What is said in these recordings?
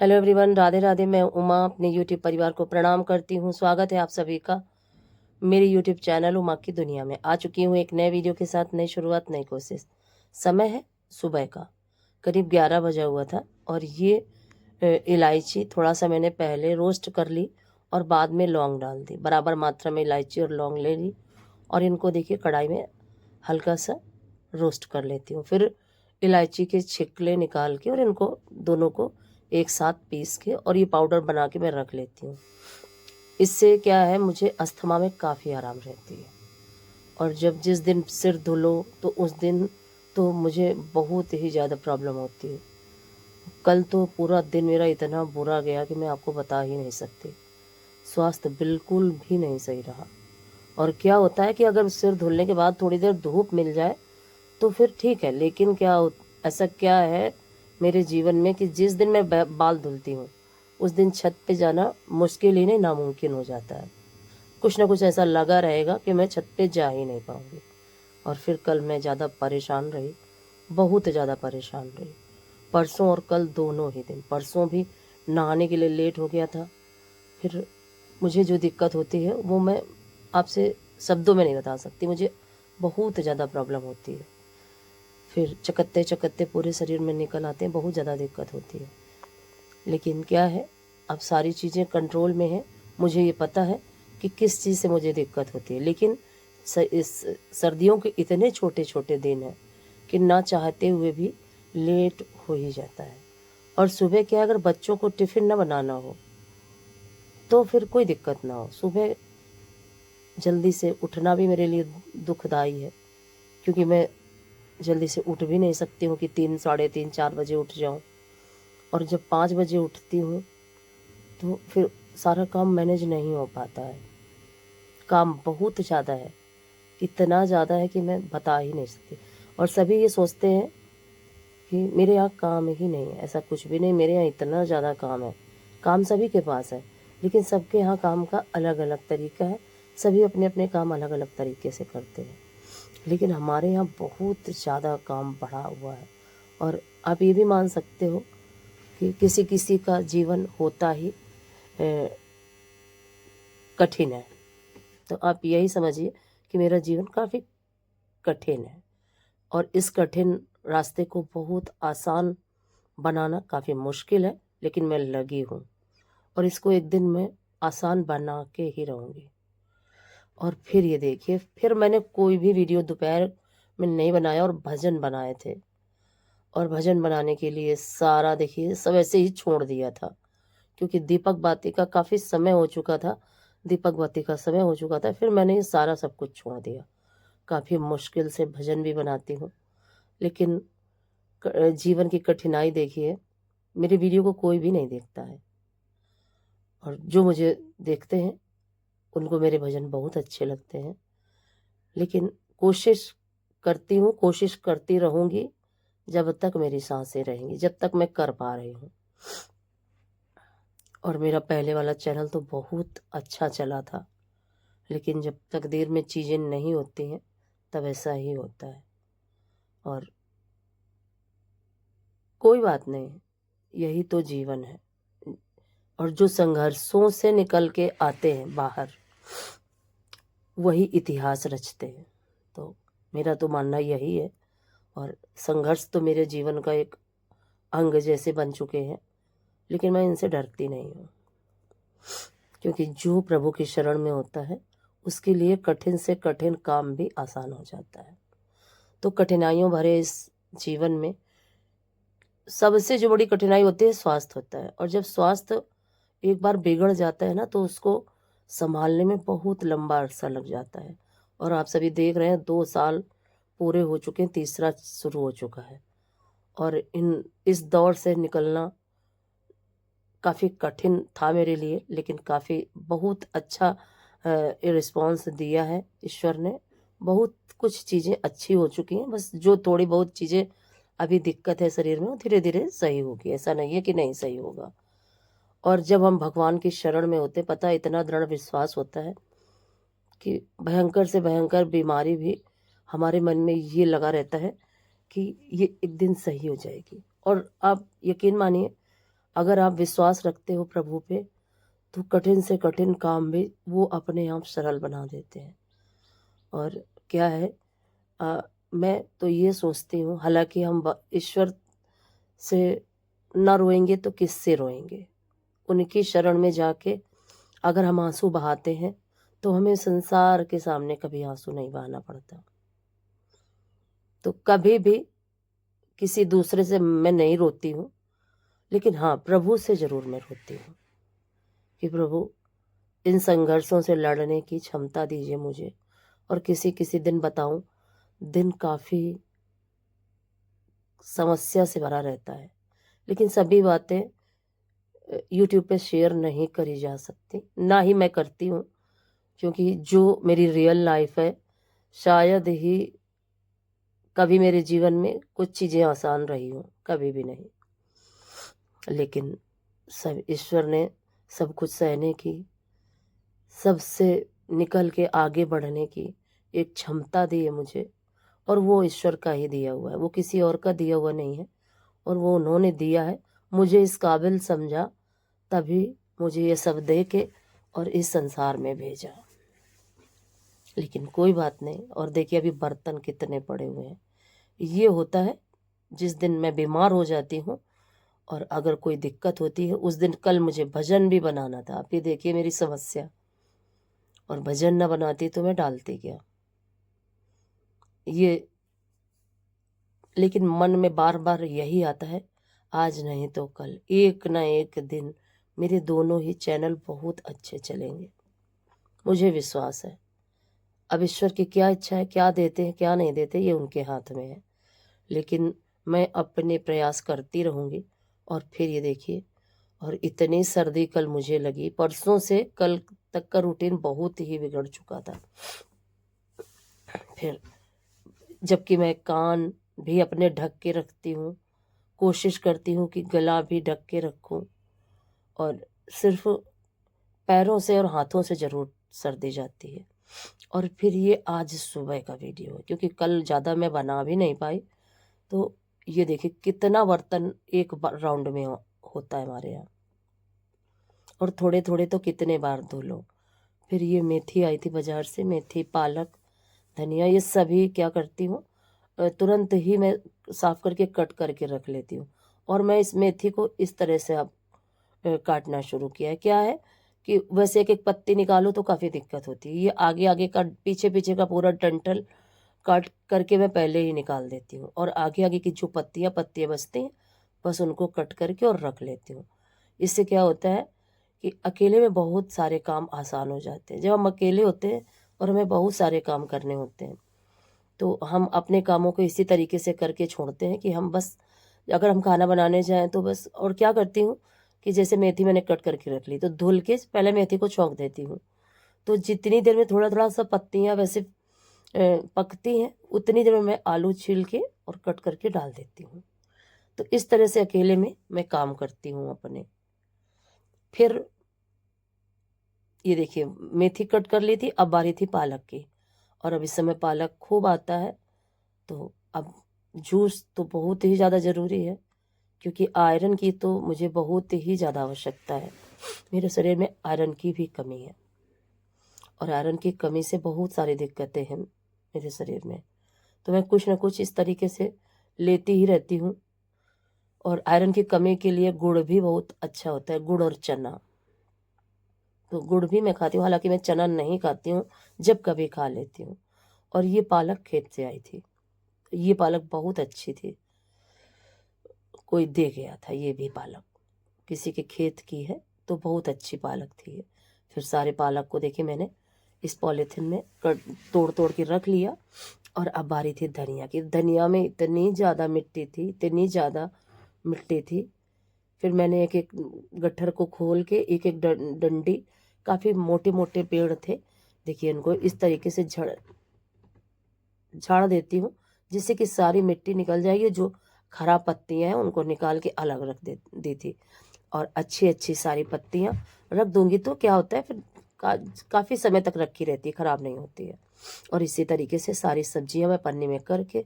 Hello everyone, Radhe Radhe. मैं उमा अपने YouTube परिवार को प्रणाम करती हूँ। स्वागत है आप सभी का मेरे यूट्यूब चैनल उमा की दुनिया में। आ चुकी हूँ एक नए वीडियो के साथ, नई शुरुआत, नई कोशिश। समय है सुबह का, करीब 11 बजा हुआ था और ये इलायची थोड़ा सा मैंने पहले रोस्ट कर ली और बाद में लौंग डाल दी। बराबर मात्रा में इलायची और लौंग ले ली और इनको देखिए कढ़ाई में हल्का सा रोस्ट कर लेती हूँ। फिर इलायची के छिकले निकाल के और इनको दोनों को एक साथ पीस के और ये पाउडर बना के मैं रख लेती हूँ। इससे क्या है, मुझे अस्थमा में काफ़ी आराम रहती है। और जब जिस दिन सिर धुलो तो उस दिन तो मुझे बहुत ही ज़्यादा प्रॉब्लम होती है। कल तो पूरा दिन मेरा इतना बुरा गया कि मैं आपको बता ही नहीं सकती। स्वास्थ्य बिल्कुल भी नहीं सही रहा। और क्या होता है कि अगर सिर धुलने के बाद थोड़ी देर धूप मिल जाए तो फिर ठीक है, लेकिन ऐसा क्या है मेरे जीवन में कि जिस दिन मैं बाल धुलती हूँ उस दिन छत पे जाना मुश्किल ही नहीं, नामुमकिन हो जाता है। कुछ ना कुछ ऐसा लगा रहेगा कि मैं छत पे जा ही नहीं पाऊँगी। और फिर कल मैं ज़्यादा परेशान रही, बहुत ज़्यादा परेशान रही। परसों और कल दोनों ही दिन, परसों भी नहाने के लिए लेट हो गया था। फिर मुझे जो दिक्कत होती है वो मैं आपसे शब्दों में नहीं बता सकती। मुझे बहुत ज़्यादा प्रॉब्लम होती है। फिर चकत्ते चकत्ते पूरे शरीर में निकल आते हैं, बहुत ज़्यादा दिक्कत होती है। लेकिन क्या है, अब सारी चीज़ें कंट्रोल में हैं। मुझे ये पता है कि किस चीज़ से मुझे दिक्कत होती है। लेकिन इस सर्दियों के इतने छोटे छोटे दिन हैं कि ना चाहते हुए भी लेट हो ही जाता है। और सुबह क्या, अगर बच्चों को टिफ़िन ना बनाना हो तो फिर कोई दिक्कत ना हो। सुबह जल्दी से उठना भी मेरे लिए दुखदाई है, क्योंकि मैं जल्दी से उठ भी नहीं सकती हूँ कि 3, साढ़े 3, 4 बजे उठ जाऊँ। और जब 5 बजे उठती हूँ तो फिर सारा काम मैनेज नहीं हो पाता है। काम बहुत ज़्यादा है, इतना ज़्यादा है कि मैं बता ही नहीं सकती। और सभी ये सोचते हैं कि मेरे यहाँ काम ही नहीं है। ऐसा कुछ भी नहीं, मेरे यहाँ इतना ज़्यादा काम है। काम सभी के पास है, लेकिन सबके यहाँ काम का अलग अलग तरीका है। सभी अपने अपने काम अलग अलग तरीके से करते हैं। लेकिन हमारे यहाँ बहुत ज़्यादा काम बढ़ा हुआ है। और आप ये भी मान सकते हो कि किसी किसी का जीवन होता ही कठिन है। तो आप यही समझिए कि मेरा जीवन काफ़ी कठिन है और इस कठिन रास्ते को बहुत आसान बनाना काफ़ी मुश्किल है। लेकिन मैं लगी हूँ और इसको एक दिन मैं आसान बना के ही रहूँगी। और फिर ये देखिए, फिर मैंने कोई भी वीडियो दोपहर में नहीं बनाया और भजन बनाए थे। और भजन बनाने के लिए सारा देखिए सब ऐसे ही छोड़ दिया था, क्योंकि दीपक बाती का काफ़ी समय हो चुका था। दीपक बाती का समय हो चुका था, फिर मैंने ये सारा सब कुछ छोड़ दिया। काफ़ी मुश्किल से भजन भी बनाती हूँ, लेकिन जीवन की कठिनाई देखिए, मेरे वीडियो को कोई भी नहीं देखता है। और जो मुझे देखते हैं उनको मेरे भजन बहुत अच्छे लगते हैं। लेकिन कोशिश करती हूँ, कोशिश करती रहूँगी जब तक मेरी सांसें रहेंगी, जब तक मैं कर पा रही हूँ। और मेरा पहले वाला चैनल तो बहुत अच्छा चला था, लेकिन जब तकदीर में चीज़ें नहीं होती हैं तब ऐसा ही होता है। और कोई बात नहीं, यही तो जीवन है। और जो संघर्षों से निकल के आते हैं बाहर, वही इतिहास रचते हैं। तो मेरा तो मानना यही है। और संघर्ष तो मेरे जीवन का एक अंग जैसे बन चुके हैं, लेकिन मैं इनसे डरती नहीं हूँ, क्योंकि जो प्रभु की शरण में होता है उसके लिए कठिन से कठिन काम भी आसान हो जाता है। तो कठिनाइयों भरे इस जीवन में सबसे जो बड़ी कठिनाई होती है, स्वास्थ्य होता है। और जब स्वास्थ्य एक बार बिगड़ जाता है ना, तो उसको संभालने में बहुत लंबा अरसा लग जाता है। और आप सभी देख रहे हैं, 2 साल पूरे हो चुके हैं, तीसरा शुरू हो चुका है। और इस दौर से निकलना काफ़ी कठिन था मेरे लिए, लेकिन काफ़ी बहुत अच्छा रिस्पॉन्स दिया है ईश्वर ने। बहुत कुछ चीज़ें अच्छी हो चुकी हैं, बस जो थोड़ी बहुत चीज़ें अभी दिक्कत है शरीर में, वो धीरे धीरे सही होगी। ऐसा नहीं है कि नहीं सही होगा। और जब हम भगवान की शरण में होते, पता है, इतना दृढ़ विश्वास होता है कि भयंकर से भयंकर बीमारी भी हमारे मन में ये लगा रहता है कि ये एक दिन सही हो जाएगी। और आप यकीन मानिए, अगर आप विश्वास रखते हो प्रभु पे तो कठिन से कठिन काम भी वो अपने आप सरल बना देते हैं। और क्या है, मैं तो ये सोचती हूँ, हालांकि हम ईश्वर से ना रोएंगे तो किससे रोएंगे। उनकी शरण में जाके अगर हम आंसू बहाते हैं तो हमें संसार के सामने कभी आंसू नहीं बहाना पड़ता। तो कभी भी किसी दूसरे से मैं नहीं रोती हूँ, लेकिन हाँ, प्रभु से जरूर मैं रोती हूँ कि प्रभु इन संघर्षों से लड़ने की क्षमता दीजिए मुझे। और किसी किसी दिन बताऊं, दिन काफ़ी समस्या से भरा रहता है, लेकिन सभी बातें यूट्यूब पे शेयर नहीं करी जा सकती, ना ही मैं करती हूँ, क्योंकि जो मेरी रियल लाइफ है, शायद ही कभी मेरे जीवन में कुछ चीज़ें आसान रही हों, कभी भी नहीं। लेकिन सब ईश्वर ने सब कुछ सहने की, सबसे निकल के आगे बढ़ने की एक क्षमता दी है मुझे, और वो ईश्वर का ही दिया हुआ है, वो किसी और का दिया हुआ नहीं है। और वो उन्होंने दिया है, मुझे इस काबिल समझा, तभी मुझे ये सब दे के और इस संसार में भेजा। लेकिन कोई बात नहीं। और देखिए अभी बर्तन कितने पड़े हुए हैं। ये होता है जिस दिन मैं बीमार हो जाती हूँ और अगर कोई दिक्कत होती है, उस दिन कल मुझे भजन भी बनाना था। आप ये देखिए मेरी समस्या, और भजन ना बनाती तो मैं डालती क्या ये। लेकिन मन में बार बार यही आता है, आज नहीं तो कल, एक ना एक दिन मेरे दोनों ही चैनल बहुत अच्छे चलेंगे, मुझे विश्वास है। अब ईश्वर की क्या इच्छा है, क्या देते हैं क्या नहीं देते, ये उनके हाथ में है। लेकिन मैं अपने प्रयास करती रहूँगी। और फिर ये देखिए, और इतनी सर्दी कल मुझे लगी, परसों से कल तक का रूटीन बहुत ही बिगड़ चुका था। फिर जबकि मैं कान भी अपने ढक के रखती हूँ, कोशिश करती हूँ कि गला भी ढक के रखूँ, और सिर्फ पैरों से और हाथों से ज़रूर सर्दी जाती है। और फिर ये आज सुबह का वीडियो है, क्योंकि कल ज़्यादा मैं बना भी नहीं पाई। तो ये देखिए कितना बर्तन एक राउंड में होता है हमारे यहाँ, और थोड़े थोड़े तो कितने बार धो लो। फिर ये मेथी आई थी बाज़ार से, मेथी, पालक, धनिया, ये सभी क्या करती हूँ, तुरंत ही मैं साफ़ करके कट करके रख लेती हूँ। और मैं इस मेथी को इस तरह से अब काटना शुरू किया है। क्या है कि वैसे एक एक पत्ती निकालो तो काफ़ी दिक्कत होती है, ये आगे आगे का पीछे पीछे का पूरा डंठल काट करके मैं पहले ही निकाल देती हूँ, और आगे आगे की जो पत्तियाँ बचती हैं बस उनको कट करके और रख लेती हूँ। इससे क्या होता है कि अकेले में बहुत सारे काम आसान हो जाते हैं। जब हम अकेले होते हैं और हमें बहुत सारे काम करने होते हैं, तो हम अपने कामों को इसी तरीके से करके छोड़ते हैं कि हम बस, अगर हम खाना बनाने जाएं तो बस, और क्या करती हूँ कि जैसे मेथी मैंने कट करके रख ली तो धुल के पहले मेथी को छौंक देती हूँ। तो जितनी देर में थोड़ा थोड़ा सा पत्तियाँ वैसे पकती हैं, उतनी देर में मैं आलू छील के और कट करके डाल देती हूँ। तो इस तरह से अकेले में मैं काम करती हूँ अपने। फिर ये देखिए मेथी कट कर ली थी, अब बारी थी पालक की, और अब इस समय पालक खूब आता है। तो अब जूस तो बहुत ही ज़्यादा ज़रूरी है, क्योंकि आयरन की तो मुझे बहुत ही ज़्यादा आवश्यकता है। मेरे शरीर में आयरन की भी कमी है, और आयरन की कमी से बहुत सारी दिक्कतें हैं मेरे शरीर में। तो मैं कुछ ना कुछ इस तरीके से लेती ही रहती हूँ। और आयरन की कमी के लिए गुड़ भी बहुत अच्छा होता है, गुड़ और चना। तो गुड़ भी मैं खाती हूँ, हालांकि मैं चना नहीं खाती हूँ, जब कभी खा लेती हूँ। और ये पालक खेत से आई थी, ये पालक बहुत अच्छी थी, कोई दे गया था ये भी पालक, किसी के खेत की है, तो बहुत अच्छी पालक थी ये। फिर सारे पालक को देखिए मैंने इस पॉलीथिन में तोड़ तोड़ के रख लिया। और अब बारी थी धनिया की। धनिया में इतनी ज़्यादा मिट्टी थी, इतनी ज़्यादा मिट्टी थी। फिर मैंने एक एक गट्ठर को खोल के एक एक डंडी, काफ़ी मोटे मोटे पेड़ थे, देखिए इनको इस तरीके से झाड़ देती हूँ, जिससे कि सारी मिट्टी निकल जाएगी। जो खराब पत्तियाँ हैं उनको निकाल के अलग रख दी थी, और अच्छी अच्छी सारी पत्तियाँ रख दूंगी तो क्या होता है, फिर काफ़ी समय तक रखी रहती है, ख़राब नहीं होती है। और इसी तरीके से सारी सब्जियाँ मैं पन्नी में करके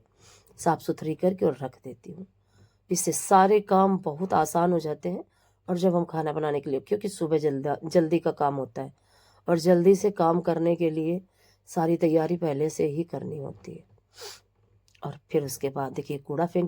साफ़ सुथरी करके और रख देती हूँ। इससे सारे काम बहुत आसान हो जाते हैं, और जब हम खाना बनाने के लिए, क्योंकि सुबह जल्दी का काम होता है और जल्दी से काम करने के लिए सारी तैयारी पहले से ही करनी होती है। और फिर उसके बाद देखिए कूड़ा फेंक